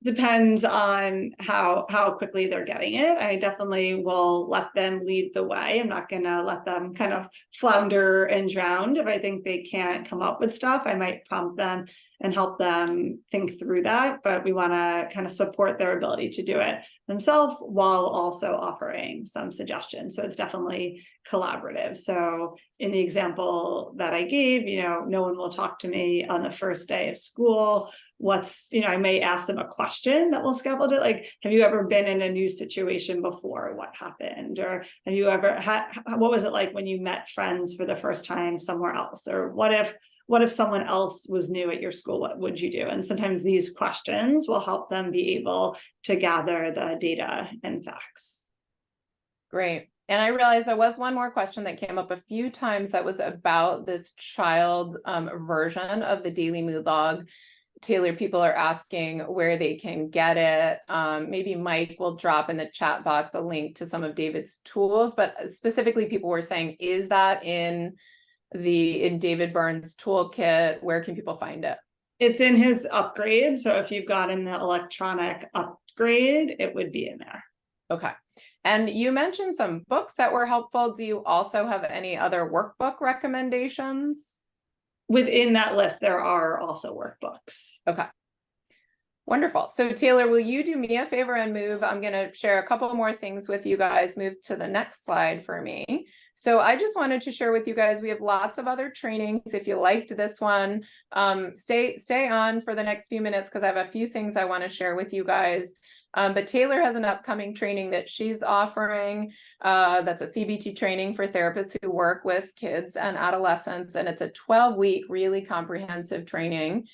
depends on how quickly they're getting it. I definitely will let them lead the way. I'm not going to let them kind of flounder and drown. If I think they can't come up with stuff, I might prompt them and help them think through that. But we want to kind of support their ability to do it themselves while also offering some suggestions. So it's definitely collaborative. So in the example that I gave, no one will talk to me on the first day of school. I may ask them a question that will scaffold it. Like, have you ever been in a new situation before? What happened? Or have you ever what was it like when you met friends for the first time somewhere else? Or what if someone else was new at your school? What would you do? And sometimes these questions will help them be able to gather the data and facts. Great. And I realized there was one more question that came up a few times that was about this child version of the daily mood log. Taylor, people are asking where they can get it. Maybe Mike will drop in the chat box a link to some of David's tools, but specifically people were saying, is that in David Byrne's toolkit? Where can people find it? It's in his upgrade. So if you've gotten the electronic upgrade, it would be in there. Okay. And you mentioned some books that were helpful. Do you also have any other workbook recommendations? Within that list, there are also workbooks. Okay. Wonderful. So Taylor, will you do me a favor and move? I'm going to share a couple more things with you guys. Move to the next slide for me. So I just wanted to share with you guys, we have lots of other trainings. If you liked this one, stay on for the next few minutes because I have a few things I want to share with you guys. But Taylor has an upcoming training that she's offering. That's a CBT training for therapists who work with kids and adolescents. And it's a 12-week, really comprehensive training.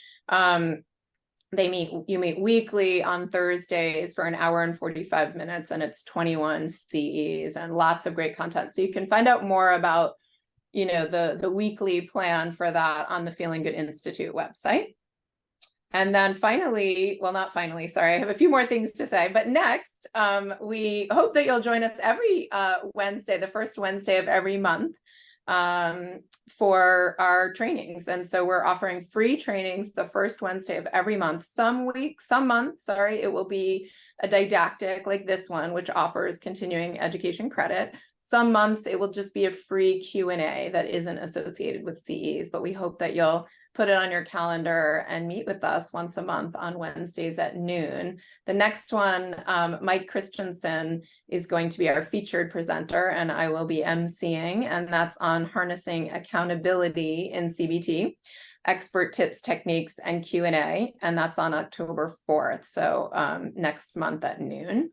You meet weekly on Thursdays for 1 hour and 45 minutes, and it's 21 CEs and lots of great content. So you can find out more about, the weekly plan for that on the Feeling Good Institute website. And then finally, well, not finally, sorry, I have a few more things to say, but next, we hope that you'll join us every Wednesday, the first Wednesday of every month, for our trainings. And so we're offering free trainings the first Wednesday of every month. Some months, it will be a didactic like this one, which offers continuing education credit. Some months it will just be a free Q&A that isn't associated with CEs, but we hope that you'll put it on your calendar and meet with us once a month on Wednesdays at noon. The next one, Mike Christensen is going to be our featured presenter, and I will be emceeing, and that's on harnessing accountability in CBT, expert tips, techniques, and Q&A, and that's on October 4th, so next month at noon.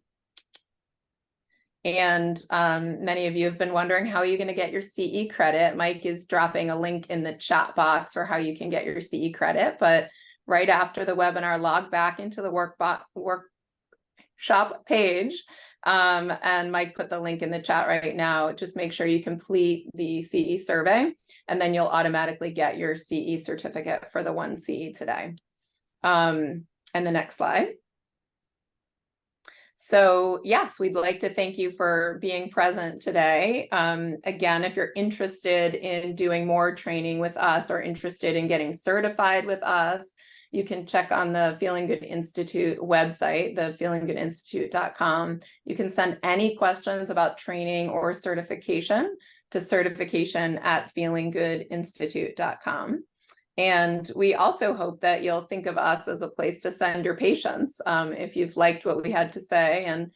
And many of you have been wondering, how are you going to get your CE credit? Mike is dropping a link in the chat box for how you can get your CE credit. But right after the webinar, log back into the workshop page. And Mike put the link in the chat right now. Just make sure you complete the CE survey, and then you'll automatically get your CE certificate for the 1 CE today. And the next slide. So yes, we'd like to thank you for being present today. Again, if you're interested in doing more training with us or interested in getting certified with us, you can check on the Feeling Good Institute website, the feelinggoodinstitute.com. You can send any questions about training or certification to certification@feelinggoodinstitute.com. And we also hope that you'll think of us as a place to send your patients. If you've liked what we had to say and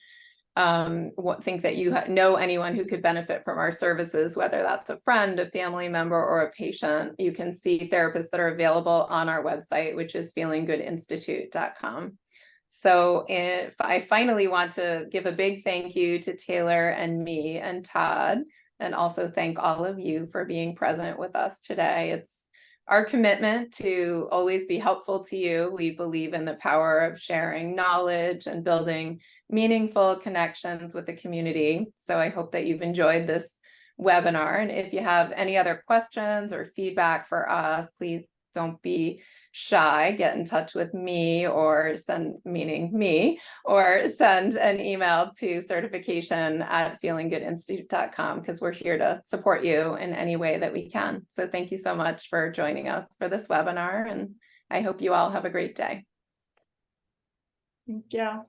think that you know anyone who could benefit from our services, whether that's a friend, a family member, or a patient, you can see therapists that are available on our website, which is feelinggoodinstitute.com. So if I finally want to give a big thank you to Taylor and me and Todd, and also thank all of you for being present with us today. It's our commitment to always be helpful to you. We believe in the power of sharing knowledge and building meaningful connections with the community. So I hope that you've enjoyed this webinar. And if you have any other questions or feedback for us, please don't be shy. Get in touch with me or send an email to certification@feelinggoodinstitute.com, because we're here to support you in any way that we can. So thank you so much for joining us for this webinar, and I hope you all have a great day. Yeah.